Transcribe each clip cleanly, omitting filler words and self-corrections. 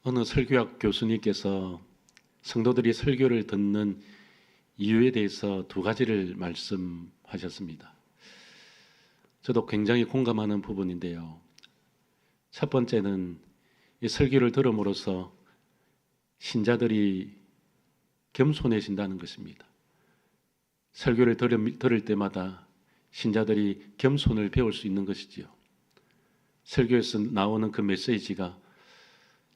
어느 설교학 교수님께서 성도들이 설교를 듣는 이유에 대해서 두 가지를 말씀하셨습니다. 저도 굉장히 공감하는 부분인데요. 첫 번째는 이 설교를 들음으로써 신자들이 겸손해진다는 것입니다. 설교를 들을 때마다 신자들이 겸손을 배울 수 있는 것이지요. 설교에서 나오는 그 메시지가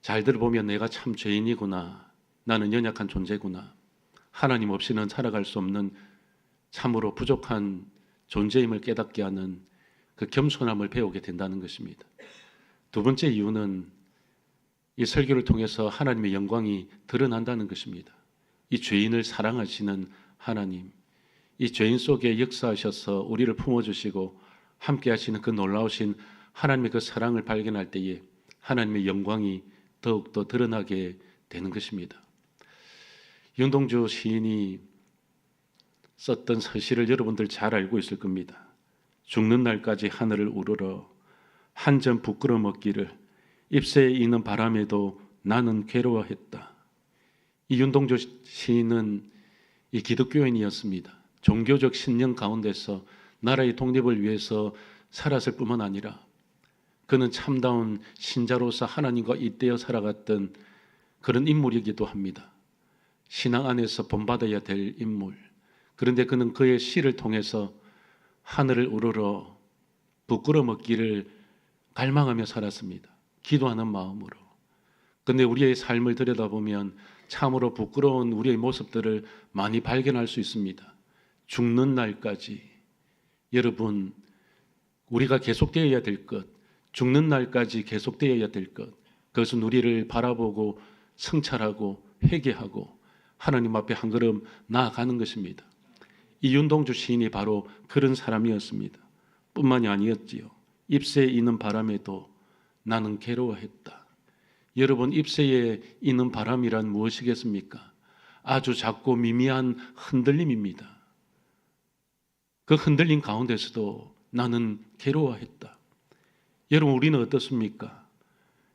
잘 들어보면 내가 참 죄인이구나, 나는 연약한 존재구나, 하나님 없이는 살아갈 수 없는 참으로 부족한 존재임을 깨닫게 하는 그 겸손함을 배우게 된다는 것입니다. 두 번째 이유는 이 설교를 통해서 하나님의 영광이 드러난다는 것입니다. 이 죄인을 사랑하시는 하나님, 이 죄인 속에 역사하셔서 우리를 품어주시고 함께 하시는 그 놀라우신 하나님의 그 사랑을 발견할 때에 하나님의 영광이 더욱더 드러나게 되는 것입니다. 윤동주 시인이 썼던 서시를 여러분들 잘 알고 있을 겁니다. 죽는 날까지 하늘을 우러러 한 점 부끄러 먹기를 잎새에 있는 바람에도 나는 괴로워했다. 이 윤동주 시인은 이 기독교인이었습니다. 종교적 신념 가운데서 나라의 독립을 위해서 살았을 뿐만 아니라 그는 참다운 신자로서 하나님과 잇대어 살아갔던 그런 인물이기도 합니다. 신앙 안에서 본받아야 될 인물. 그런데 그는 그의 시를 통해서 하늘을 우러러 부끄러 먹기를 갈망하며 살았습니다. 기도하는 마음으로. 그런데 우리의 삶을 들여다보면 참으로 부끄러운 우리의 모습들을 많이 발견할 수 있습니다. 죽는 날까지 여러분, 우리가 계속되어야 될 것, 죽는 날까지 계속되어야 될 것, 그것은 우리를 바라보고 성찰하고 회개하고 하나님 앞에 한 걸음 나아가는 것입니다. 이 윤동주 시인이 바로 그런 사람이었습니다. 뿐만이 아니었지요. 잎새에 있는 바람에도 나는 괴로워했다. 여러분, 잎새에 있는 바람이란 무엇이겠습니까? 아주 작고 미미한 흔들림입니다. 그 흔들림 가운데서도 나는 괴로워했다. 여러분, 우리는 어떻습니까?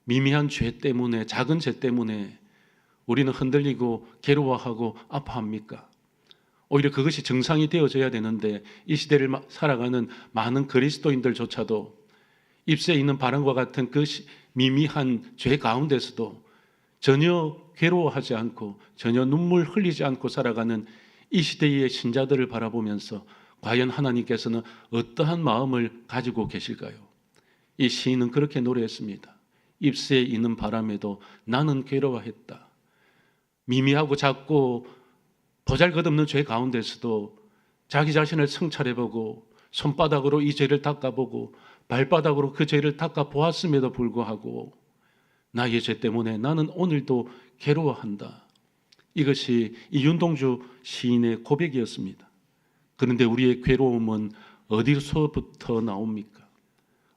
미미한 죄 때문에, 작은 죄 때문에 우리는 흔들리고 괴로워하고 아파합니까? 오히려 그것이 정상이 되어져야 되는데 이 시대를 살아가는 많은 그리스도인들조차도 잎새에 있는 바람과 같은 그 미미한 죄 가운데서도 전혀 괴로워하지 않고 전혀 눈물 흘리지 않고 살아가는 이 시대의 신자들을 바라보면서 과연 하나님께서는 어떠한 마음을 가지고 계실까요? 이 시인은 그렇게 노래했습니다. 잎새에 있는 바람에도 나는 괴로워했다. 미미하고 작고 보잘것없는 죄 가운데서도 자기 자신을 성찰해보고 손바닥으로 이 죄를 닦아보고 발바닥으로 그 죄를 닦아보았음에도 불구하고 나의 죄 때문에 나는 오늘도 괴로워한다. 이것이 이 윤동주 시인의 고백이었습니다. 그런데 우리의 괴로움은 어디서부터 나옵니까?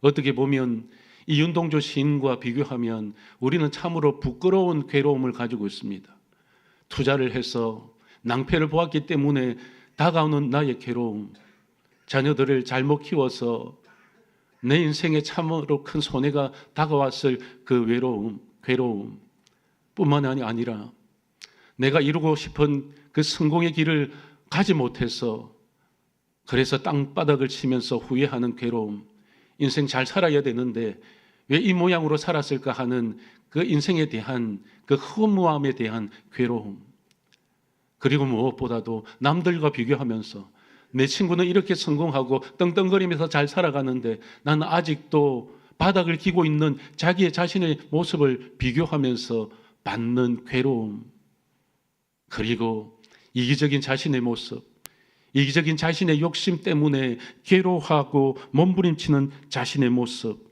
어떻게 보면 이 윤동주 시인과 비교하면 우리는 참으로 부끄러운 괴로움을 가지고 있습니다. 투자를 해서 낭패를 보았기 때문에 다가오는 나의 괴로움, 자녀들을 잘못 키워서 내 인생에 참으로 큰 손해가 다가왔을 그 외로움, 괴로움 뿐만 아니라 내가 이루고 싶은 그 성공의 길을 가지 못해서 그래서 땅바닥을 치면서 후회하는 괴로움, 인생 잘 살아야 되는데 왜 이 모양으로 살았을까 하는 그 인생에 대한 그 허무함에 대한 괴로움, 그리고 무엇보다도 남들과 비교하면서 내 친구는 이렇게 성공하고 떵떵거리면서 잘 살아가는데 나는 아직도 바닥을 기고 있는 자기의 자신의 모습을 비교하면서 받는 괴로움, 그리고 이기적인 자신의 모습, 이기적인 자신의 욕심 때문에 괴로워하고 몸부림치는 자신의 모습,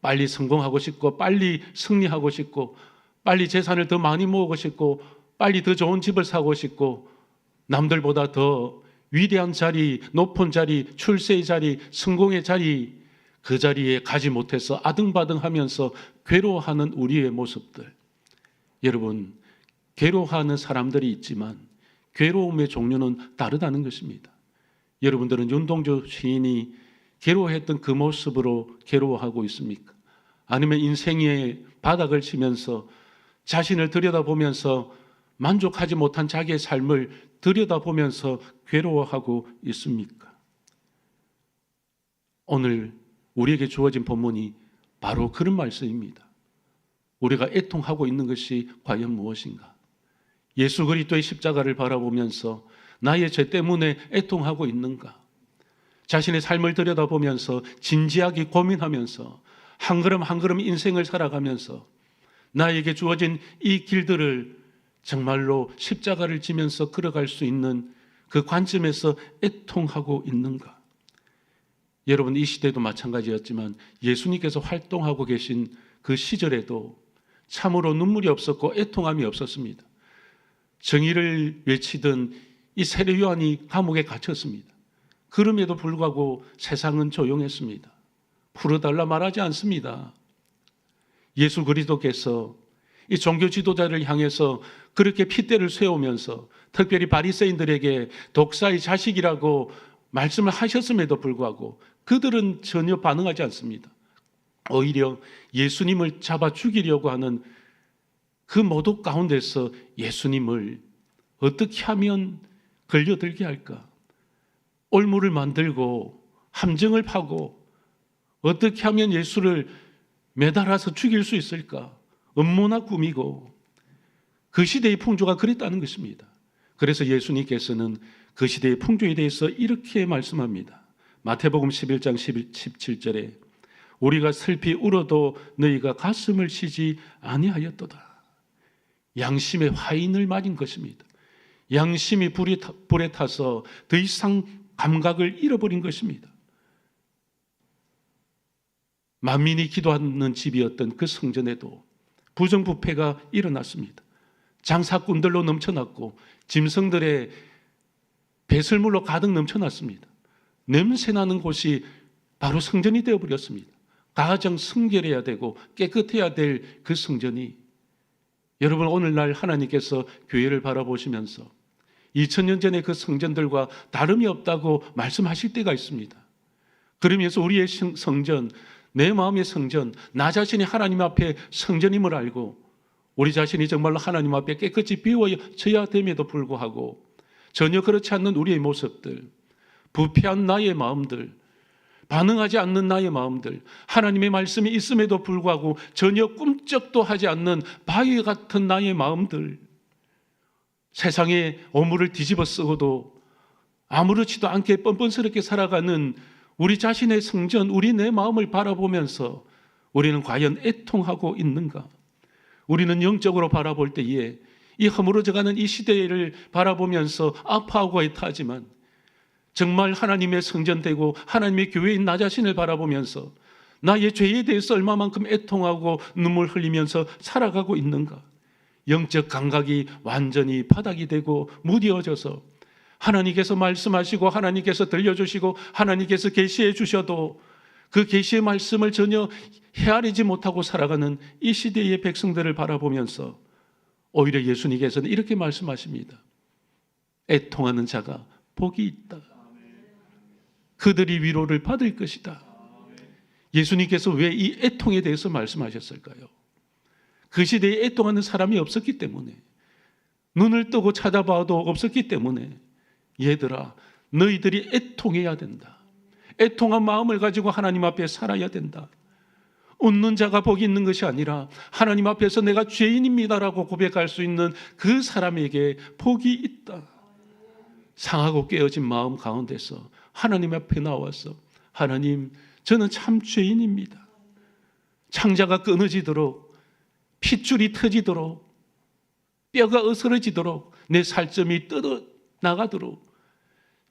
빨리 성공하고 싶고 빨리 승리하고 싶고 빨리 재산을 더 많이 모으고 싶고 빨리 더 좋은 집을 사고 싶고 남들보다 더 위대한 자리, 높은 자리, 출세의 자리, 성공의 자리, 그 자리에 가지 못해서 아등바등하면서 괴로워하는 우리의 모습들. 여러분, 괴로워하는 사람들이 있지만 괴로움의 종류는 다르다는 것입니다. 여러분들은 윤동주 시인이 괴로워했던 그 모습으로 괴로워하고 있습니까? 아니면 인생의 바닥을 치면서 자신을 들여다보면서 만족하지 못한 자기의 삶을 들여다보면서 괴로워하고 있습니까? 오늘 우리에게 주어진 본문이 바로 그런 말씀입니다. 우리가 애통하고 있는 것이 과연 무엇인가? 예수 그리스도의 십자가를 바라보면서 나의 죄 때문에 애통하고 있는가? 자신의 삶을 들여다보면서 진지하게 고민하면서 한 걸음 한 걸음 인생을 살아가면서 나에게 주어진 이 길들을 정말로 십자가를 지면서 걸어갈 수 있는 그 관점에서 애통하고 있는가? 여러분, 이 시대도 마찬가지였지만 예수님께서 활동하고 계신 그 시절에도 참으로 눈물이 없었고 애통함이 없었습니다. 정의를 외치던 이 세례 요한이 감옥에 갇혔습니다. 그럼에도 불구하고 세상은 조용했습니다. 풀어달라 말하지 않습니다. 예수 그리스도께서 이 종교 지도자를 향해서 그렇게 핏대를 세우면서 특별히 바리새인들에게 독사의 자식이라고 말씀을 하셨음에도 불구하고 그들은 전혀 반응하지 않습니다. 오히려 예수님을 잡아 죽이려고 하는 그 모독 가운데서 예수님을 어떻게 하면 걸려들게 할까? 올무를 만들고 함정을 파고 어떻게 하면 예수를 매달아서 죽일 수 있을까? 음모나 꾸미고 그 시대의 풍조가 그랬다는 것입니다. 그래서 예수님께서는 그 시대의 풍조에 대해서 이렇게 말씀합니다. 마태복음 11장 17절에 우리가 슬피 울어도 너희가 가슴을 쉬지 아니하였도다. 양심의 화인을 맞은 것입니다. 양심이 불에 타서 더 이상 감각을 잃어버린 것입니다. 만민이 기도하는 집이었던 그 성전에도 부정부패가 일어났습니다. 장사꾼들로 넘쳐났고 짐승들의 배설물로 가득 넘쳐났습니다. 냄새나는 곳이 바로 성전이 되어버렸습니다. 가장 성결해야 되고 깨끗해야 될 그 성전이 여러분, 오늘날 하나님께서 교회를 바라보시면서 2000년 전에 그 성전들과 다름이 없다고 말씀하실 때가 있습니다. 그러면서 우리의 성전, 내 마음의 성전, 나 자신이 하나님 앞에 성전임을 알고 우리 자신이 정말로 하나님 앞에 깨끗이 비워져야 됨에도 불구하고 전혀 그렇지 않는 우리의 모습들, 부패한 나의 마음들, 반응하지 않는 나의 마음들, 하나님의 말씀이 있음에도 불구하고 전혀 꿈쩍도 하지 않는 바위 같은 나의 마음들, 세상에 오물을 뒤집어 쓰고도 아무렇지도 않게 뻔뻔스럽게 살아가는 우리 자신의 성전, 우리 내 마음을 바라보면서 우리는 과연 애통하고 있는가? 우리는 영적으로 바라볼 때에 이 허물어져가는 이 시대를 바라보면서 아파하고 애타하지만 정말 하나님의 성전되고 하나님의 교회인 나 자신을 바라보면서 나의 죄에 대해서 얼마만큼 애통하고 눈물 흘리면서 살아가고 있는가? 영적 감각이 완전히 바닥이 되고 무뎌져서 하나님께서 말씀하시고 하나님께서 들려주시고 하나님께서 계시해 주셔도 그 계시의 말씀을 전혀 헤아리지 못하고 살아가는 이 시대의 백성들을 바라보면서 오히려 예수님께서는 이렇게 말씀하십니다. 애통하는 자가 복이 있다. 그들이 위로를 받을 것이다. 예수님께서 왜 이 애통에 대해서 말씀하셨을까요? 그 시대에 애통하는 사람이 없었기 때문에, 눈을 뜨고 찾아봐도 없었기 때문에 얘들아, 너희들이 애통해야 된다. 애통한 마음을 가지고 하나님 앞에 살아야 된다. 웃는 자가 복이 있는 것이 아니라 하나님 앞에서 내가 죄인입니다라고 고백할 수 있는 그 사람에게 복이 있다. 상하고 깨어진 마음 가운데서 하나님 앞에 나와서 하나님, 저는 참 죄인입니다. 창자가 끊어지도록, 핏줄이 터지도록, 뼈가 으스러지도록, 내 살점이 뜯어 나가도록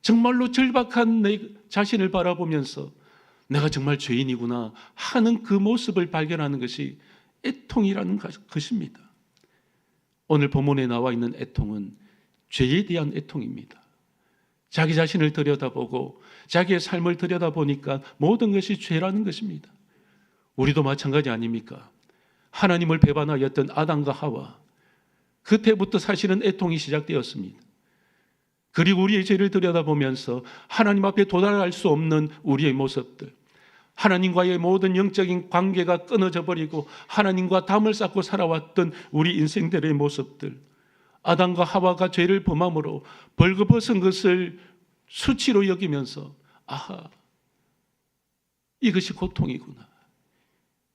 정말로 절박한 내 자신을 바라보면서 내가 정말 죄인이구나 하는 그 모습을 발견하는 것이 애통이라는 것입니다. 오늘 본문에 나와 있는 애통은 죄에 대한 애통입니다. 자기 자신을 들여다보고 자기의 삶을 들여다보니까 모든 것이 죄라는 것입니다. 우리도 마찬가지 아닙니까? 하나님을 배반하였던 아담과 하와, 그때부터 사실은 애통이 시작되었습니다. 그리고 우리의 죄를 들여다보면서 하나님 앞에 도달할 수 없는 우리의 모습들, 하나님과의 모든 영적인 관계가 끊어져 버리고 하나님과 담을 쌓고 살아왔던 우리 인생들의 모습들, 아담과 하와가 죄를 범함으로 벌거벗은 것을 수치로 여기면서 아하, 이것이 고통이구나,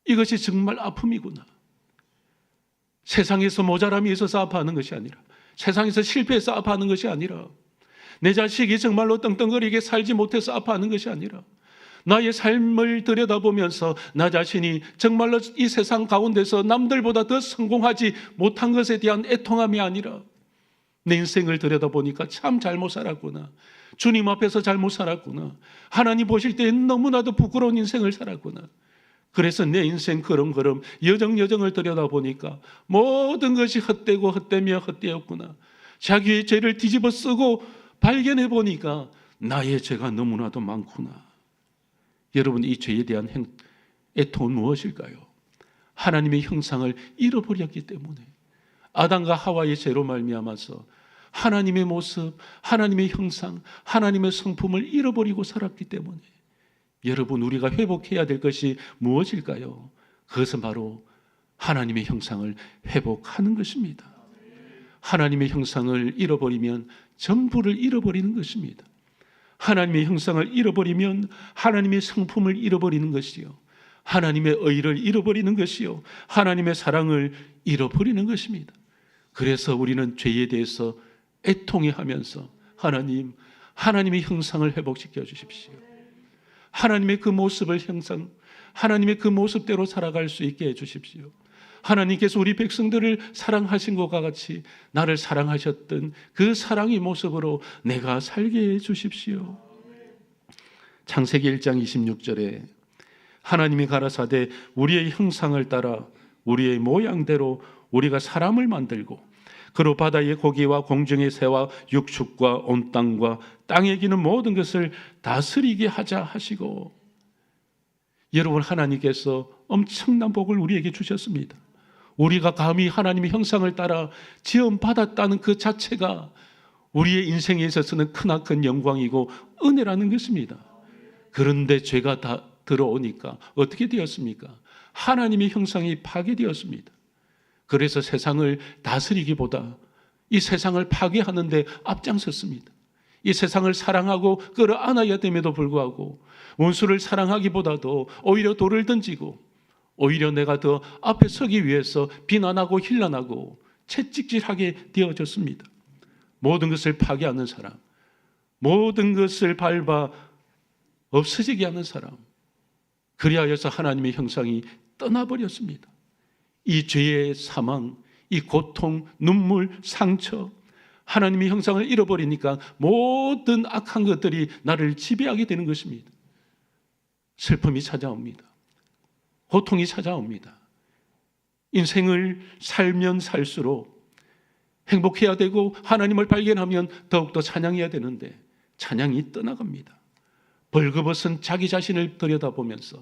이것이 정말 아픔이구나, 세상에서 모자람이 있어서 아파하는 것이 아니라, 세상에서 실패해서 아파하는 것이 아니라, 내 자식이 정말로 떵떵거리게 살지 못해서 아파하는 것이 아니라, 나의 삶을 들여다보면서 나 자신이 정말로 이 세상 가운데서 남들보다 더 성공하지 못한 것에 대한 애통함이 아니라, 내 인생을 들여다보니까 참 잘못 살았구나, 주님 앞에서 잘못 살았구나, 하나님 보실 때 너무나도 부끄러운 인생을 살았구나. 그래서 내 인생 걸음걸음 여정여정을 들여다보니까 모든 것이 헛되고 헛되며 헛되었구나. 자기의 죄를 뒤집어 쓰고 발견해 보니까 나의 죄가 너무나도 많구나. 여러분, 이 죄에 대한 애통은 무엇일까요? 하나님의 형상을 잃어버렸기 때문에, 아담과 하와의 죄로 말미암아서 하나님의 모습, 하나님의 형상, 하나님의 성품을 잃어버리고 살았기 때문에, 여러분, 우리가 회복해야 될 것이 무엇일까요? 그것은 바로 하나님의 형상을 회복하는 것입니다. 하나님의 형상을 잃어버리면 전부를 잃어버리는 것입니다. 하나님의 형상을 잃어버리면 하나님의 성품을 잃어버리는 것이요, 하나님의 의를 잃어버리는 것이요, 하나님의 사랑을 잃어버리는 것입니다. 그래서 우리는 죄에 대해서 애통해하면서 하나님, 하나님의 형상을 회복시켜 주십시오. 하나님의 그 모습을 하나님의 그 모습대로 살아갈 수 있게 해 주십시오. 하나님께서 우리 백성들을 사랑하신 것과 같이 나를 사랑하셨던 그 사랑의 모습으로 내가 살게 해 주십시오. 창세기 1장 26절에 하나님이 가라사대 우리의 형상을 따라 우리의 모양대로 우리가 사람을 만들고 그로 바다의 고기와 공중의 새와 육축과 온 땅과 땅에 기는 모든 것을 다스리게 하자 하시고, 여러분, 하나님께서 엄청난 복을 우리에게 주셨습니다. 우리가 감히 하나님의 형상을 따라 지음받았다는 그 자체가 우리의 인생에 있어서는 크나큰 영광이고 은혜라는 것입니다. 그런데 죄가 다 들어오니까 어떻게 되었습니까? 하나님의 형상이 파괴되었습니다. 그래서 세상을 다스리기보다 이 세상을 파괴하는 데 앞장섰습니다. 이 세상을 사랑하고 끌어안아야 됨에도 불구하고 원수를 사랑하기보다도 오히려 돌을 던지고, 오히려 내가 더 앞에 서기 위해서 비난하고 힐난하고 채찍질하게 되어졌습니다. 모든 것을 파괴하는 사람, 모든 것을 밟아 없어지게 하는 사람, 그리하여서 하나님의 형상이 떠나버렸습니다. 이 죄의 사망, 이 고통, 눈물, 상처, 하나님의 형상을 잃어버리니까 모든 악한 것들이 나를 지배하게 되는 것입니다. 슬픔이 찾아옵니다. 고통이 찾아옵니다. 인생을 살면 살수록 행복해야 되고 하나님을 발견하면 더욱더 찬양해야 되는데 찬양이 떠나갑니다. 벌거벗은 자기 자신을 들여다보면서,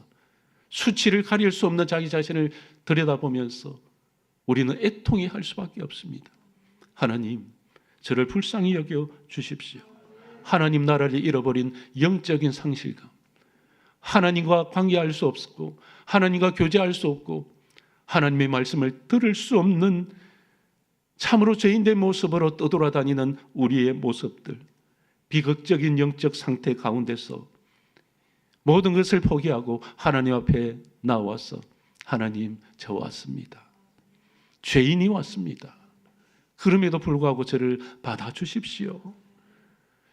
수치를 가릴 수 없는 자기 자신을 들여다보면서 우리는 애통해 할 수밖에 없습니다. 하나님, 저를 불쌍히 여겨 주십시오. 하나님 나라를 잃어버린 영적인 상실감, 하나님과 관계할 수 없고 하나님과 교제할 수 없고 하나님의 말씀을 들을 수 없는 참으로 죄인된 모습으로 떠돌아다니는 우리의 모습들, 비극적인 영적 상태 가운데서 모든 것을 포기하고 하나님 앞에 나와서 하나님, 저 왔습니다. 죄인이 왔습니다. 그럼에도 불구하고 저를 받아주십시오.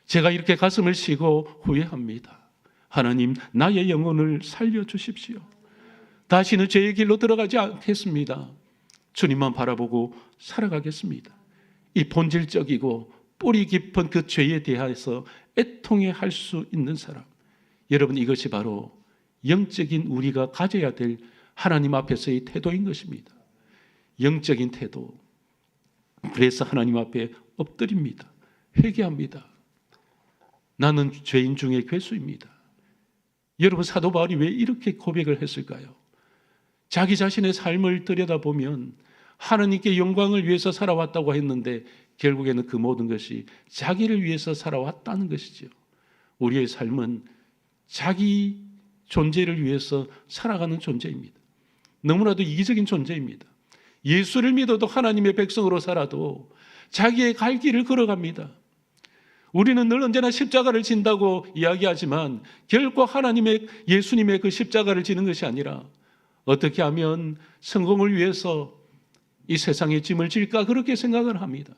제가 이렇게 가슴을 치고 후회합니다. 하나님, 나의 영혼을 살려주십시오. 다시는 죄의 길로 들어가지 않겠습니다. 주님만 바라보고 살아가겠습니다. 이 본질적이고 뿌리 깊은 그 죄에 대해서 애통해 할 수 있는 사람, 여러분, 이것이 바로 영적인 우리가 가져야 될 하나님 앞에서의 태도인 것입니다. 영적인 태도. 그래서 하나님 앞에 엎드립니다. 회개합니다. 나는 죄인 중에 괴수입니다. 여러분, 사도 바울이 왜 이렇게 고백을 했을까요? 자기 자신의 삶을 들여다보면 하나님께 영광을 위해서 살아왔다고 했는데 결국에는 그 모든 것이 자기를 위해서 살아왔다는 것이죠. 우리의 삶은 자기 존재를 위해서 살아가는 존재입니다. 너무나도 이기적인 존재입니다. 예수를 믿어도 하나님의 백성으로 살아도 자기의 갈 길을 걸어갑니다. 우리는 늘 언제나 십자가를 진다고 이야기하지만 결코 하나님의 예수님의 그 십자가를 지는 것이 아니라 어떻게 하면 성공을 위해서 이 세상의 짐을 질까 그렇게 생각을 합니다.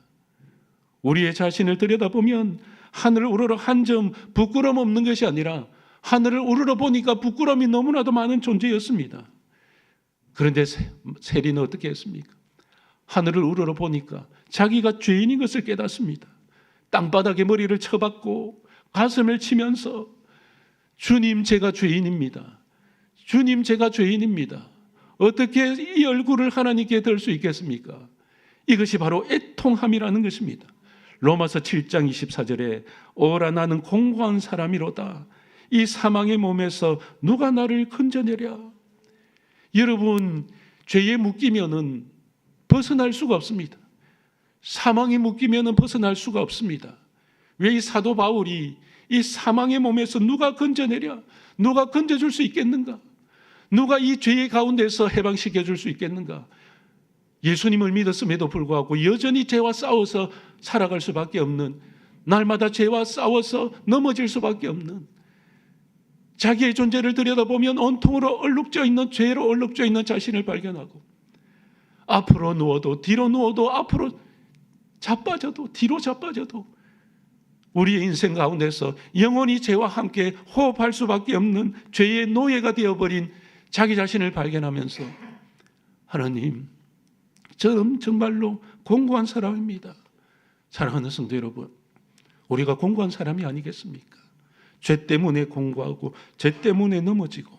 우리의 자신을 들여다보면 하늘을 우러러 한 점 부끄럼 없는 것이 아니라 하늘을 우러러 보니까 부끄러움이 너무나도 많은 존재였습니다. 그런데 세리는 어떻게 했습니까? 하늘을 우러러 보니까 자기가 죄인인 것을 깨닫습니다. 땅바닥에 머리를 쳐박고 가슴을 치면서 주님 제가 죄인입니다. 주님 제가 죄인입니다. 어떻게 이 얼굴을 하나님께 들 수 있겠습니까? 이것이 바로 애통함이라는 것입니다. 로마서 7장 24절에 오라 나는 공고한 사람이로다. 이 사망의 몸에서 누가 나를 건져내랴. 여러분 죄에 묶이면은 벗어날 수가 없습니다. 사망에 묶이면은 벗어날 수가 없습니다. 왜 이 사도 바울이 이 사망의 몸에서 누가 건져내랴? 누가 건져줄 수 있겠는가? 누가 이 죄의 가운데서 해방시켜 줄 수 있겠는가? 예수님을 믿었음에도 불구하고 여전히 죄와 싸워서 살아갈 수밖에 없는, 날마다 죄와 싸워서 넘어질 수밖에 없는, 자기의 존재를 들여다보면 온통으로 얼룩져 있는, 죄로 얼룩져 있는 자신을 발견하고 앞으로 누워도 뒤로 누워도 앞으로 자빠져도 뒤로 자빠져도 우리의 인생 가운데서 영원히 죄와 함께 호흡할 수밖에 없는 죄의 노예가 되어버린 자기 자신을 발견하면서 하나님, 저는 정말로 공고한 사람입니다. 사랑하는 성도 여러분, 우리가 공고한 사람이 아니겠습니까? 죄 때문에 공고하고 죄 때문에 넘어지고,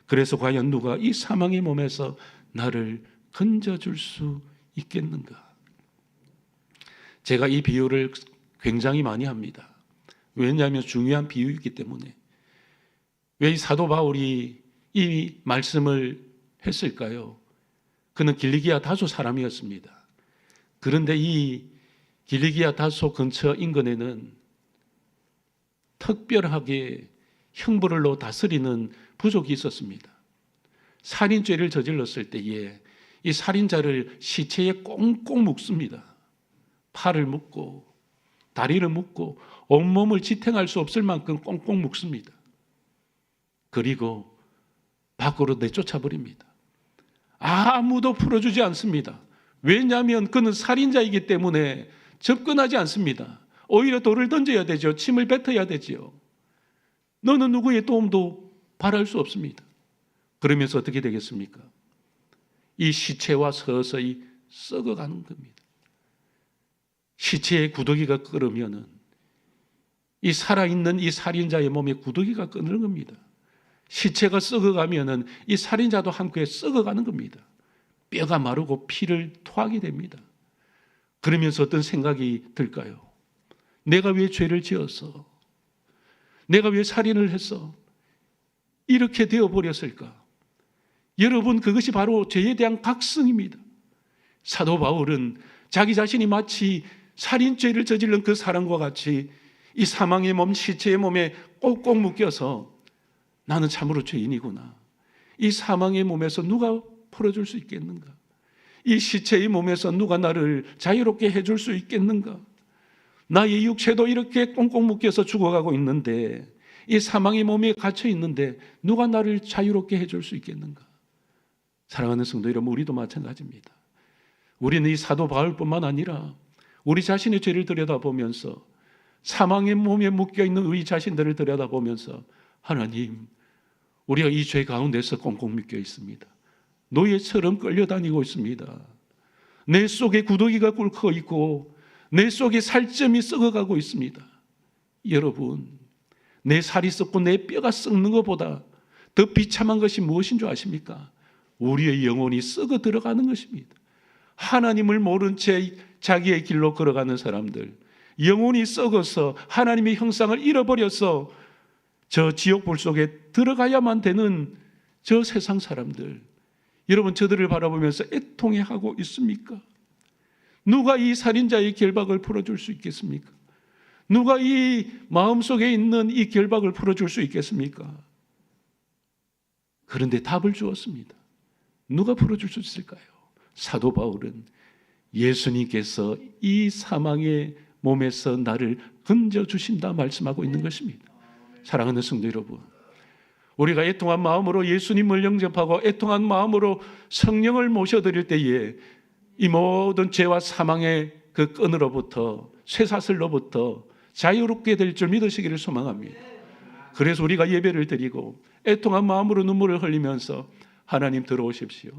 그래서 과연 누가 이 사망의 몸에서 나를 건져줄 수 있겠는가? 제가 이 비유를 굉장히 많이 합니다. 왜냐하면 중요한 비유이기 때문에. 왜 이 사도 바울이 이 말씀을 했을까요? 그는 길리기아 다소 사람이었습니다. 그런데 이 길리기아 다소 근처 인근에는 특별하게 형벌로 다스리는 부족이 있었습니다. 살인죄를 저질렀을 때에 이 살인자를 시체에 꽁꽁 묶습니다. 팔을 묶고 다리를 묶고 온몸을 지탱할 수 없을 만큼 꽁꽁 묶습니다. 그리고 밖으로 내쫓아버립니다. 아무도 풀어주지 않습니다. 왜냐하면 그는 살인자이기 때문에 접근하지 않습니다. 오히려 돌을 던져야 되죠. 침을 뱉어야 되죠. 너는 누구의 도움도 바랄 수 없습니다. 그러면서 어떻게 되겠습니까? 이 시체와 서서히 썩어가는 겁니다. 시체의 구더기가 끓으면은 이 살아있는 이 살인자의 몸에 구더기가 끓는 겁니다. 시체가 썩어가면은 이 살인자도 함께 썩어가는 겁니다. 뼈가 마르고 피를 토하게 됩니다. 그러면서 어떤 생각이 들까요? 내가 왜 죄를 지어서, 내가 왜 살인을 해서 이렇게 되어버렸을까? 여러분, 그것이 바로 죄에 대한 각성입니다. 사도 바울은 자기 자신이 마치 살인죄를 저지른 그 사람과 같이 이 사망의 몸, 시체의 몸에 꼭꼭 묶여서 나는 참으로 죄인이구나. 이 사망의 몸에서 누가 풀어줄 수 있겠는가? 이 시체의 몸에서 누가 나를 자유롭게 해줄 수 있겠는가? 나의 육체도 이렇게 꽁꽁 묶여서 죽어가고 있는데, 이 사망의 몸에 갇혀 있는데 누가 나를 자유롭게 해줄 수 있겠는가? 사랑하는 성도 여러분, 우리도 마찬가지입니다. 우리는 이 사도 바울뿐만 아니라 우리 자신의 죄를 들여다보면서, 사망의 몸에 묶여있는 우리 자신들을 들여다보면서, 하나님, 우리가 이 죄 가운데서 꽁꽁 묶여 있습니다. 노예처럼 끌려다니고 있습니다. 내 속에 구더기가 꿇고 있고 내 속에 살점이 썩어가고 있습니다. 여러분, 내 살이 썩고 내 뼈가 썩는 것보다 더 비참한 것이 무엇인 줄 아십니까? 우리의 영혼이 썩어 들어가는 것입니다. 하나님을 모른 채 자기의 길로 걸어가는 사람들, 영혼이 썩어서 하나님의 형상을 잃어버려서 저 지옥불 속에 들어가야만 되는 저 세상 사람들, 여러분, 저들을 바라보면서 애통해하고 있습니까? 누가 이 살인자의 결박을 풀어줄 수 있겠습니까? 누가 이 마음속에 있는 이 결박을 풀어줄 수 있겠습니까? 그런데 답을 주었습니다. 누가 풀어줄 수 있을까요? 사도 바울은 예수님께서 이 사망의 몸에서 나를 건져주신다 말씀하고 있는 것입니다. 사랑하는 성도 여러분, 우리가 애통한 마음으로 예수님을 영접하고 애통한 마음으로 성령을 모셔드릴 때에 이 모든 죄와 사망의 그 끈으로부터, 쇠사슬로부터 자유롭게 될 줄 믿으시기를 소망합니다. 그래서 우리가 예배를 드리고 애통한 마음으로 눈물을 흘리면서 하나님 들어오십시오.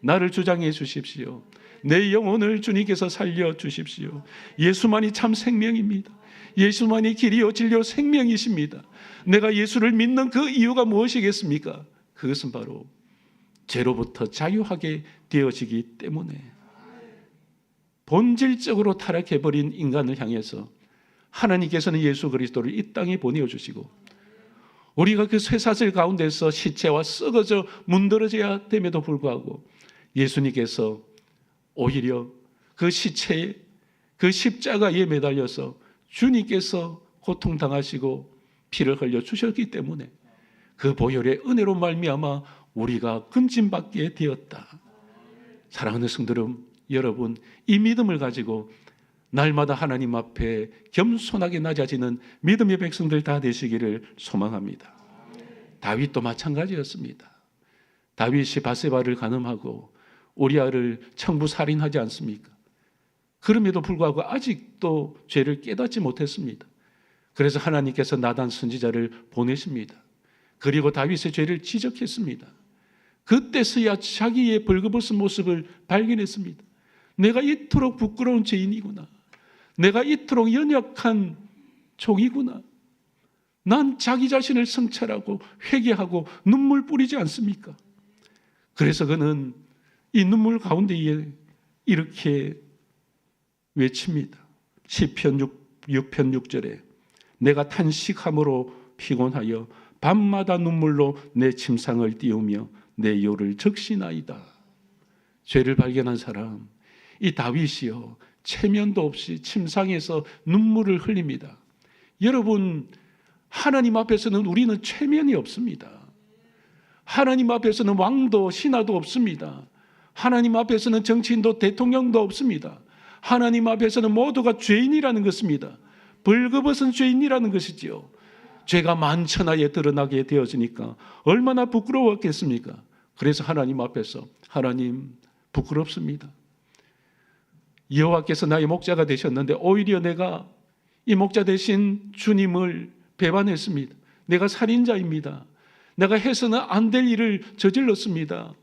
나를 주장해 주십시오. 내 영혼을 주님께서 살려주십시오. 예수만이 참 생명입니다. 예수만이 길이요 진리요 생명이십니다. 내가 예수를 믿는 그 이유가 무엇이겠습니까? 그것은 바로 죄로부터 자유하게 되어지기 때문에 본질적으로 타락해버린 인간을 향해서 하나님께서는 예수 그리스도를 이 땅에 보내어주시고 우리가 그 쇠사슬 가운데서 시체와 썩어져 문드러져야 됨에도 불구하고 예수님께서 오히려 그 시체에 그 십자가에 매달려서 주님께서 고통당하시고 피를 흘려 주셨기 때문에 그 보혈의 은혜로 말미암아 우리가 건짐받게 되었다. 사랑하는 성도들 여러분, 이 믿음을 가지고 날마다 하나님 앞에 겸손하게 낮아지는 믿음의 백성들 다 되시기를 소망합니다. 다윗도 마찬가지였습니다. 다윗이 바세바를 간음하고 우리아를 청부 살인하지 않습니까? 그럼에도 불구하고 아직도 죄를 깨닫지 못했습니다. 그래서 하나님께서 나단 선지자를 보내십니다. 그리고 다윗의 죄를 지적했습니다. 그때서야 자기의 벌거벗은 모습을 발견했습니다. 내가 이토록 부끄러운 죄인이구나. 내가 이토록 연약한 종이구나. 난 자기 자신을 성찰하고 회개하고 눈물 뿌리지 않습니까? 그래서 그는 이 눈물 가운데에 이렇게 외칩니다. 시편 6편 6절에 내가 탄식함으로 피곤하여 밤마다 눈물로 내 침상을 띄우며 내 요를 적시나이다. 죄를 발견한 사람, 이 다윗이요 체면도 없이 침상에서 눈물을 흘립니다. 여러분, 하나님 앞에서는 우리는 체면이 없습니다. 하나님 앞에서는 왕도 신하도 없습니다. 하나님 앞에서는 정치인도 대통령도 없습니다. 하나님 앞에서는 모두가 죄인이라는 것입니다. 벌거벗은 죄인이라는 것이지요. 죄가 만천하에 드러나게 되어지니까 얼마나 부끄러웠겠습니까? 그래서 하나님 앞에서 하나님 부끄럽습니다. 여호와께서 나의 목자가 되셨는데 오히려 내가 이 목자 되신 주님을 배반했습니다. 내가 살인자입니다. 내가 해서는 안 될 일을 저질렀습니다.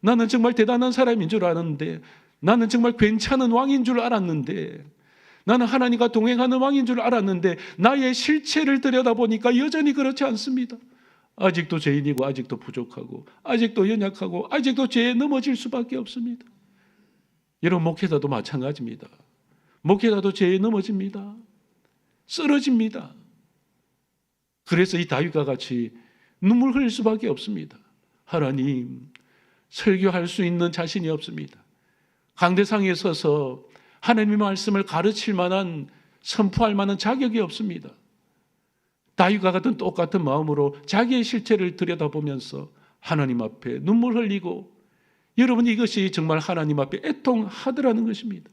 나는 정말 대단한 사람인 줄 알았는데, 나는 정말 괜찮은 왕인 줄 알았는데, 나는 하나님과 동행하는 왕인 줄 알았는데 나의 실체를 들여다보니까 여전히 그렇지 않습니다. 아직도 죄인이고 아직도 부족하고 아직도 연약하고 아직도 죄에 넘어질 수밖에 없습니다. 여러분, 목회자도 마찬가지입니다. 목회자도 죄에 넘어집니다. 쓰러집니다. 그래서 이 다윗과 같이 눈물 흘릴 수밖에 없습니다. 하나님, 설교할 수 있는 자신이 없습니다. 강대상에 서서 하나님의 말씀을 가르칠 만한, 선포할 만한 자격이 없습니다. 다윗과 같은 똑같은 마음으로 자기의 실체를 들여다보면서 하나님 앞에 눈물 흘리고, 여러분, 이것이 정말 하나님 앞에 애통하더라는 것입니다.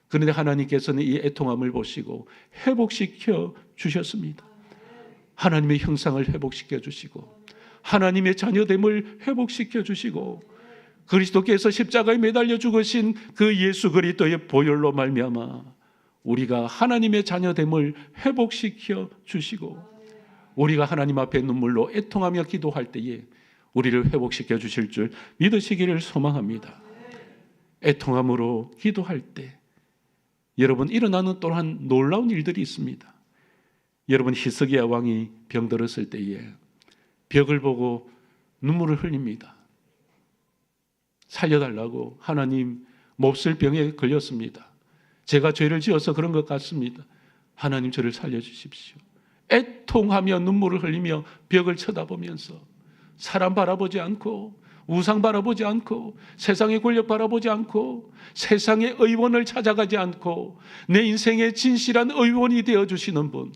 그런데 하나님께서는 이 애통함을 보시고 회복시켜 주셨습니다. 하나님의 형상을 회복시켜 주시고 하나님의 자녀됨을 회복시켜 주시고 그리스도께서 십자가에 매달려 죽으신 그 예수 그리스도의 보혈로 말미암아 우리가 하나님의 자녀됨을 회복시켜 주시고 우리가 하나님 앞에 눈물로 애통하며 기도할 때에 우리를 회복시켜 주실 줄 믿으시기를 소망합니다. 애통함으로 기도할 때 여러분, 일어나는 또한 놀라운 일들이 있습니다. 여러분, 히스기야 왕이 병들었을 때에 벽을 보고 눈물을 흘립니다. 살려달라고, 하나님, 몹쓸 병에 걸렸습니다. 제가 죄를 지어서 그런 것 같습니다. 하나님, 저를 살려주십시오. 애통하며 눈물을 흘리며 벽을 쳐다보면서 사람 바라보지 않고 우상 바라보지 않고 세상의 권력 바라보지 않고 세상의 의원을 찾아가지 않고 내 인생의 진실한 의원이 되어주시는 분,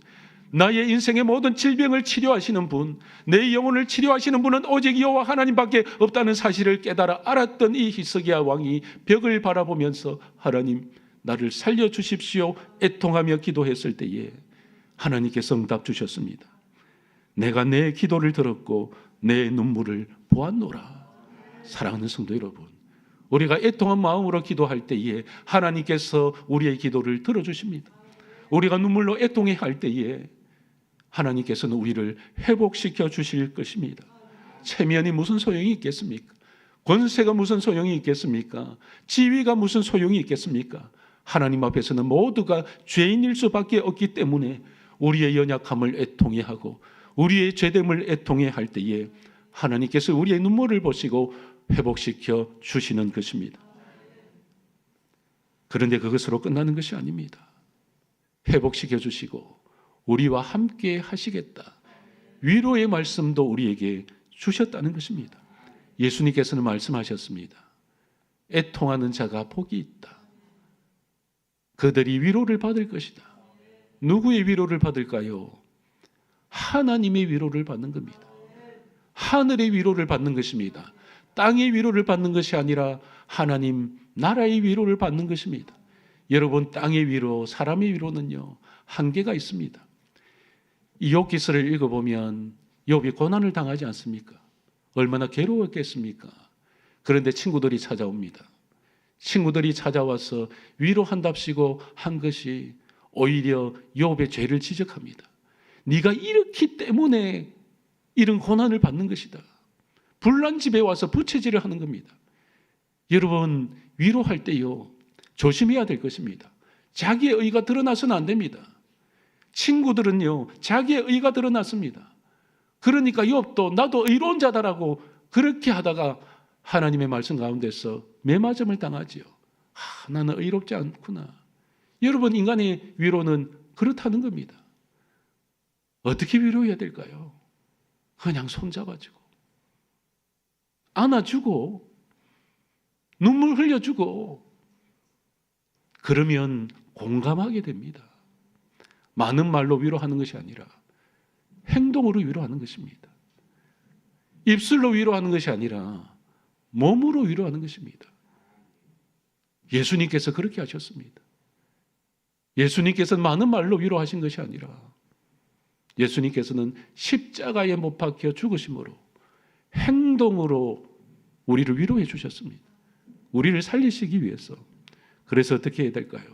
나의 인생의 모든 질병을 치료하시는 분, 내 영혼을 치료하시는 분은 오직 여호와 하나님밖에 없다는 사실을 깨달아 알았던 이 히스기야 왕이 벽을 바라보면서 하나님 나를 살려주십시오 애통하며 기도했을 때에 하나님께서 응답 주셨습니다. 내가 내 기도를 들었고 내 눈물을 보았노라. 사랑하는 성도 여러분, 우리가 애통한 마음으로 기도할 때에 하나님께서 우리의 기도를 들어주십니다. 우리가 눈물로 애통해 할 때에 하나님께서는 우리를 회복시켜 주실 것입니다. 체면이 무슨 소용이 있겠습니까? 권세가 무슨 소용이 있겠습니까? 지위가 무슨 소용이 있겠습니까? 하나님 앞에서는 모두가 죄인일 수밖에 없기 때문에 우리의 연약함을 애통해 하고 우리의 죄됨을 애통해 할 때에 하나님께서 우리의 눈물을 보시고 회복시켜 주시는 것입니다. 그런데 그것으로 끝나는 것이 아닙니다. 회복시켜 주시고 우리와 함께 하시겠다. 위로의 말씀도 우리에게 주셨다는 것입니다. 예수님께서는 말씀하셨습니다. 애통하는 자가 복이 있다. 그들이 위로를 받을 것이다. 누구의 위로를 받을까요? 하나님의 위로를 받는 겁니다. 하늘의 위로를 받는 것입니다. 땅의 위로를 받는 것이 아니라 하나님 나라의 위로를 받는 것입니다. 여러분, 땅의 위로, 사람의 위로는요 한계가 있습니다. 이 욥기서를 읽어보면 욥이 고난을 당하지 않습니까? 얼마나 괴로웠겠습니까? 그런데 친구들이 찾아옵니다. 친구들이 찾아와서 위로한답시고 한 것이 오히려 욥의 죄를 지적합니다. 네가 이렇기 때문에 이런 고난을 받는 것이다. 불난 집에 와서 부채질을 하는 겁니다. 여러분, 위로할 때요 조심해야 될 것입니다. 자기의 의가 드러나서는 안 됩니다. 친구들은요 자기의 의가 드러났습니다. 그러니까 욥도 나도 의로운 자다라고 그렇게 하다가 하나님의 말씀 가운데서 매맞음을 당하지요. 나는 의롭지 않구나. 여러분, 인간의 위로는 그렇다는 겁니다. 어떻게 위로해야 될까요? 그냥 손잡아주고 안아주고 눈물 흘려주고 그러면 공감하게 됩니다. 많은 말로 위로하는 것이 아니라 행동으로 위로하는 것입니다. 입술로 위로하는 것이 아니라 몸으로 위로하는 것입니다. 예수님께서 그렇게 하셨습니다. 예수님께서는 많은 말로 위로하신 것이 아니라 예수님께서는 십자가에 못 박혀 죽으심으로 행동으로 우리를 위로해 주셨습니다. 우리를 살리시기 위해서. 그래서 어떻게 해야 될까요?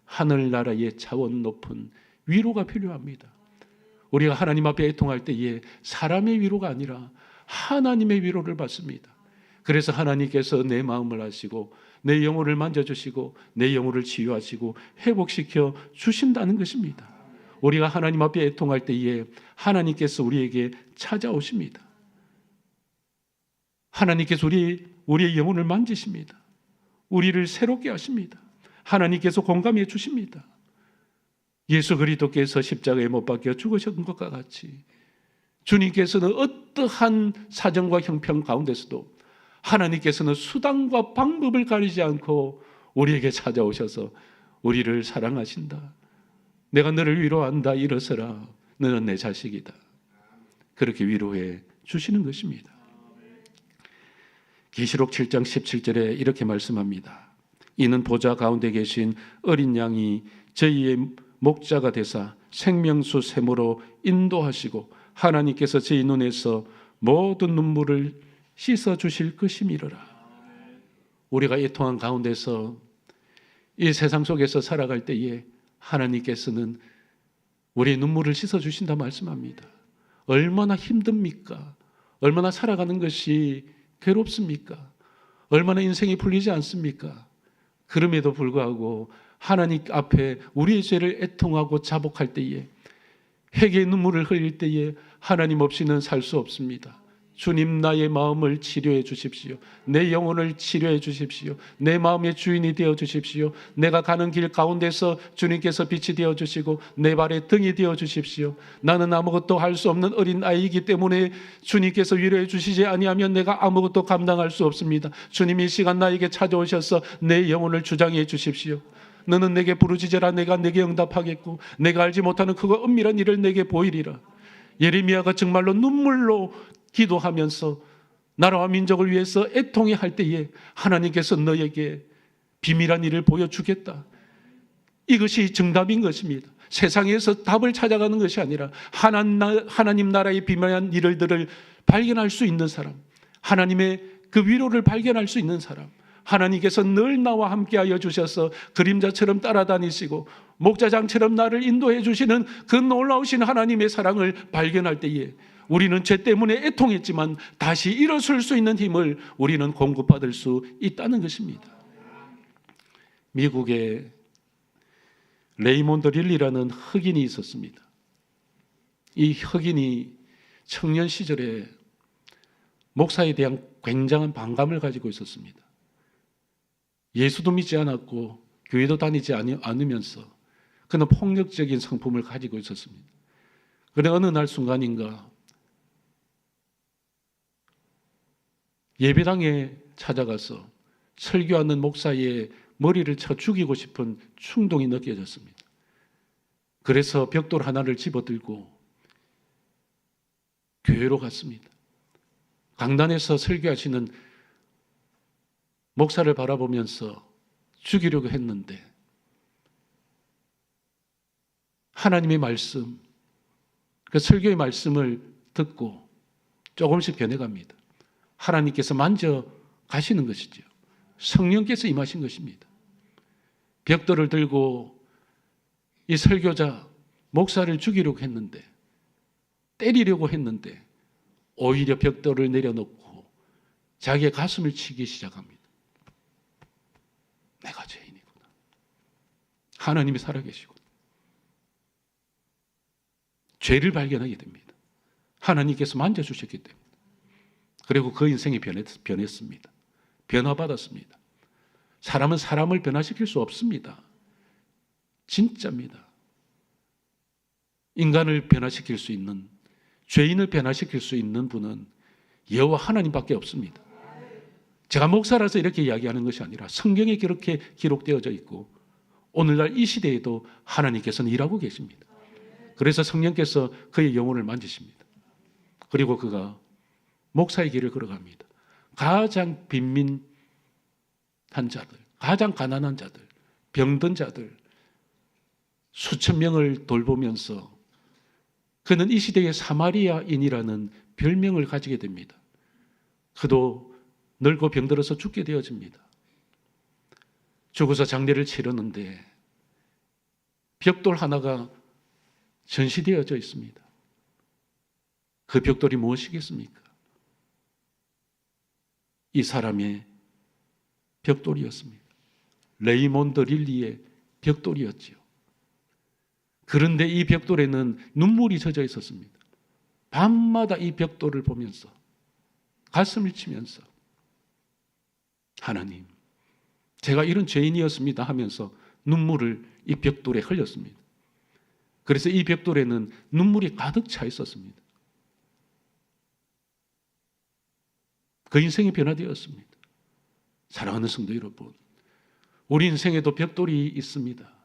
하늘나라의 차원 높은 위로가 필요합니다. 우리가 하나님 앞에 애통할 때에 사람의 위로가 아니라 하나님의 위로를 받습니다. 그래서 하나님께서 내 마음을 아시고 내 영혼을 만져주시고 내 영혼을 치유하시고 회복시켜 주신다는 것입니다. 우리가 하나님 앞에 애통할 때에 하나님께서 우리에게 찾아오십니다. 하나님께서 우리의 영혼을 만지십니다. 우리를 새롭게 하십니다. 하나님께서 공감해 주십니다. 예수 그리스도께서 십자가에 못 박혀 죽으신 것과 같이 주님께서는 어떠한 사정과 형편 가운데서도 하나님께서는 수단과 방법을 가리지 않고 우리에게 찾아오셔서 우리를 사랑하신다. 내가 너를 위로한다. 일어서라. 너는 내 자식이다. 그렇게 위로해 주시는 것입니다. 계시록 7장 17절에 이렇게 말씀합니다. 이는 보좌 가운데 계신 어린 양이 저희의 목자가 되사 생명수 샘으로 인도하시고 하나님께서 저희 눈에서 모든 눈물을 씻어 주실 것임이로라. 우리가 애통한 가운데서 이 세상 속에서 살아갈 때에 하나님께서는 우리의 눈물을 씻어 주신다 말씀합니다. 얼마나 힘듭니까? 얼마나 살아가는 것이 괴롭습니까? 얼마나 인생이 풀리지 않습니까? 그럼에도 불구하고 하나님 앞에 우리의 죄를 애통하고 자복할 때에 회개의 눈물을 흘릴 때에 하나님 없이는 살 수 없습니다. 주님, 나의 마음을 치료해 주십시오. 내 영혼을 치료해 주십시오. 내 마음의 주인이 되어 주십시오. 내가 가는 길 가운데서 주님께서 빛이 되어 주시고 내 발의 등이 되어 주십시오. 나는 아무것도 할 수 없는 어린 아이이기 때문에 주님께서 위로해 주시지 아니하면 내가 아무것도 감당할 수 없습니다. 주님이 이 시간 나에게 찾아오셔서 내 영혼을 주장해 주십시오. 너는 내게 부르짖으라. 내가 내게 응답하겠고 내가 알지 못하는 크고 은밀한 일을 내게 보이리라. 예레미야가 정말로 눈물로 기도하면서 나라와 민족을 위해서 애통해 할 때에 하나님께서 너에게 비밀한 일을 보여주겠다. 이것이 정답인 것입니다. 세상에서 답을 찾아가는 것이 아니라 하나님 나라의 비밀한 일들을 발견할 수 있는 사람, 하나님의 그 위로를 발견할 수 있는 사람, 하나님께서 늘 나와 함께하여 주셔서 그림자처럼 따라다니시고 목자장처럼 나를 인도해 주시는 그 놀라우신 하나님의 사랑을 발견할 때에 우리는 죄 때문에 애통했지만 다시 일어설 수 있는 힘을 우리는 공급받을 수 있다는 것입니다. 미국에 레이몬드 릴리라는 흑인이 있었습니다. 이 흑인이 청년 시절에 목사에 대한 굉장한 반감을 가지고 있었습니다. 예수도 믿지 않았고 교회도 다니지 않으면서 그는 폭력적인 성품을 가지고 있었습니다. 그런데 어느 날 순간인가 예배당에 찾아가서 설교하는 목사의 머리를 쳐 죽이고 싶은 충동이 느껴졌습니다. 그래서 벽돌 하나를 집어들고 교회로 갔습니다. 강단에서 설교하시는 목사를 바라보면서 죽이려고 했는데 하나님의 말씀, 그 설교의 말씀을 듣고 조금씩 변해갑니다. 하나님께서 만져 가시는 것이죠. 성령께서 임하신 것입니다. 벽돌을 들고 이 설교자, 목사를 죽이려고 했는데, 때리려고 했는데 오히려 벽돌을 내려놓고 자기의 가슴을 치기 시작합니다. 내가 죄인이구나. 하나님이 살아계시구나. 죄를 발견하게 됩니다. 하나님께서 만져주셨기 때문에. 그리고 그 인생이 변했습니다. 변화받았습니다. 사람은 사람을 변화시킬 수 없습니다. 진짜입니다. 인간을 변화시킬 수 있는, 죄인을 변화시킬 수 있는 분은 여호와 하나님밖에 없습니다. 제가 목사라서 이렇게 이야기하는 것이 아니라 성경에 그렇게 기록되어져 있고 오늘날 이 시대에도 하나님께서는 일하고 계십니다. 그래서 성령께서 그의 영혼을 만지십니다. 그리고 그가 목사의 길을 걸어갑니다. 가장 빈민한 자들, 가장 가난한 자들, 병든 자들 수천 명을 돌보면서 그는 이 시대의 사마리아인이라는 별명을 가지게 됩니다. 그도 늙고 병들어서 죽게 되어집니다. 죽어서 장례를 치르는데 벽돌 하나가 전시되어져 있습니다. 그 벽돌이 무엇이겠습니까? 이 사람의 벽돌이었습니다. 레이몬드 릴리의 벽돌이었지요. 그런데 이 벽돌에는 눈물이 젖어 있었습니다. 밤마다 이 벽돌을 보면서 가슴을 치면서 하나님, 제가 이런 죄인이었습니다 하면서 눈물을 이 벽돌에 흘렸습니다. 그래서 이 벽돌에는 눈물이 가득 차 있었습니다. 그 인생이 변화되었습니다. 사랑하는 성도 여러분, 우리 인생에도 벽돌이 있습니다.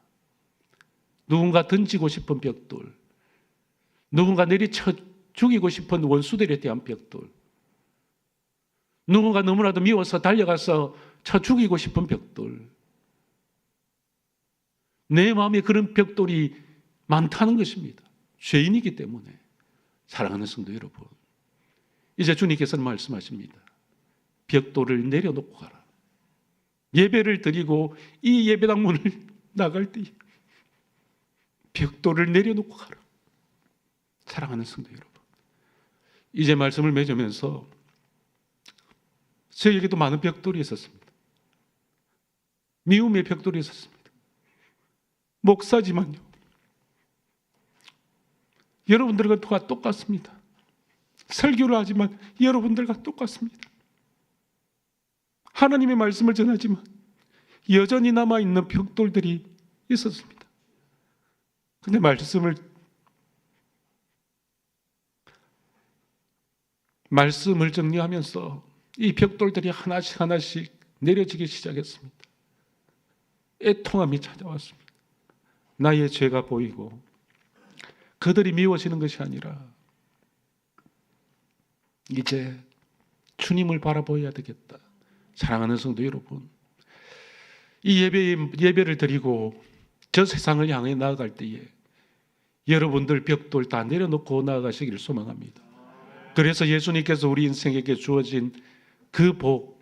누군가 던지고 싶은 벽돌, 누군가 내리쳐 죽이고 싶은 원수들에 대한 벽돌, 누군가 너무나도 미워서 달려가서 쳐 죽이고 싶은 벽돌, 내 마음에 그런 벽돌이 많다는 것입니다. 죄인이기 때문에. 사랑하는 성도 여러분, 이제 주님께서는 말씀하십니다. 벽돌을 내려놓고 가라. 예배를 드리고 이 예배당 문을 나갈 때 벽돌을 내려놓고 가라. 사랑하는 성도 여러분, 이제 말씀을 맺으면서 저에게도 많은 벽돌이 있었습니다. 미움의 벽돌이 있었습니다. 목사지만요, 여러분들과 똑같습니다. 설교를 하지만 여러분들과 똑같습니다. 하나님의 말씀을 전하지만 여전히 남아있는 벽돌들이 있었습니다. 근데 말씀을 정리하면서 이 벽돌들이 하나씩 하나씩 내려지기 시작했습니다. 애통함이 찾아왔습니다. 나의 죄가 보이고 그들이 미워지는 것이 아니라 이제 주님을 바라보아야 되겠다. 사랑하는 성도 여러분, 이 예배를 드리고 저 세상을 향해 나아갈 때에 여러분들 벽돌 다 내려놓고 나아가시기를 소망합니다. 그래서 예수님께서 우리 인생에게 주어진 그 복,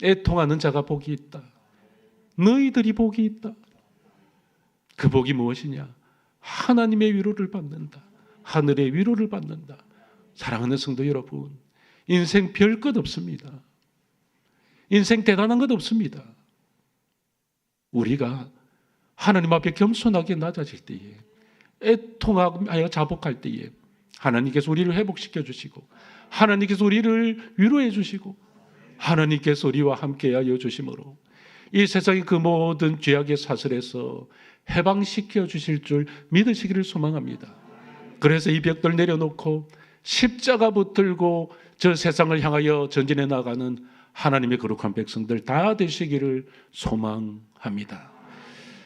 애통하는 자가 복이 있다. 너희들이 복이 있다. 그 복이 무엇이냐? 하나님의 위로를 받는다. 하늘의 위로를 받는다. 사랑하는 성도 여러분, 인생 별 것 없습니다. 인생 대단한 것 없습니다. 우리가 하나님 앞에 겸손하게 낮아질 때에, 애통하여 자복할 때에 하나님께서 우리를 회복시켜 주시고, 하나님께서 우리를 위로해 주시고, 하나님께서 우리와 함께하여 주심으로 이 세상의 그 모든 죄악의 사슬에서 해방시켜 주실 줄 믿으시기를 소망합니다. 그래서 이 벽돌 내려놓고 십자가 붙들고 저 세상을 향하여 전진해 나가는 하나님의 거룩한 백성들 다 되시기를 소망합니다.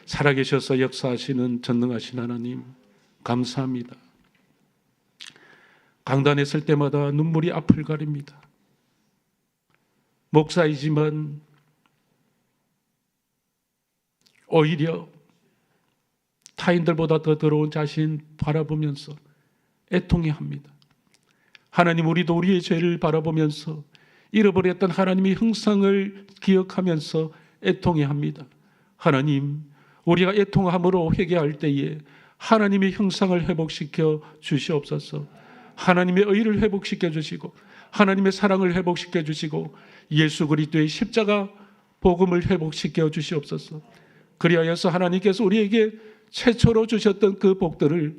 살아계셔서 역사하시는 전능하신 하나님 감사합니다. 강단에 설 때마다 눈물이 앞을 가립니다. 목사이지만 오히려 타인들보다 더 더러운 자신 바라보면서 애통해 합니다. 하나님, 우리도 우리의 죄를 바라보면서 잃어버렸던 하나님의 형상을 기억하면서 애통해 합니다. 하나님, 우리가 애통함으로 회개할 때에 하나님의 형상을 회복시켜 주시옵소서. 하나님의 의를 회복시켜 주시고 하나님의 사랑을 회복시켜 주시고 예수 그리스도의 십자가 복음을 회복시켜 주시옵소서. 그리하여서 하나님께서 우리에게 최초로 주셨던 그 복들을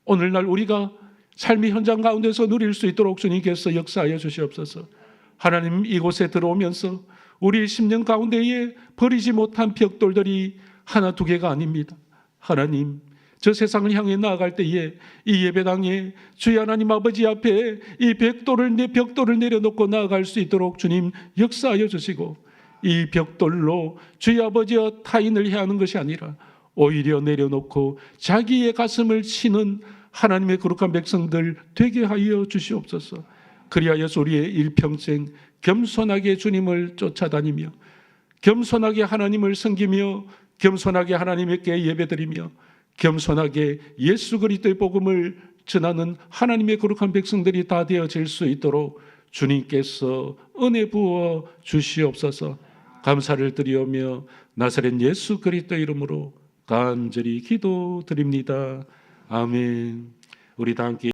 오늘날 우리가 삶의 현장 가운데서 누릴 수 있도록 주님께서 역사하여 주시옵소서. 하나님, 이곳에 들어오면서 우리의 심령 가운데에 버리지 못한 벽돌들이 하나 두 개가 아닙니다. 하나님, 저 세상을 향해 나아갈 때에 이 예배당에 주의 하나님 아버지 앞에 이 벽돌을 내려놓고 나아갈 수 있도록 주님 역사하여 주시고, 이 벽돌로 주의 아버지와 타인을 해하는 것이 아니라 오히려 내려놓고 자기의 가슴을 치는 하나님의 거룩한 백성들 되게 하여 주시옵소서. 그리하여서 우리의 일평생 겸손하게 주님을 쫓아다니며 겸손하게 하나님을 섬기며 겸손하게 하나님께 예배드리며 겸손하게 예수 그리스도의 복음을 전하는 하나님의 거룩한 백성들이 다 되어질 수 있도록 주님께서 은혜 부어 주시옵소서. 감사를 드리오며 나사렛 예수 그리스도 이름으로 간절히 기도드립니다. 아멘. 우리 다 함께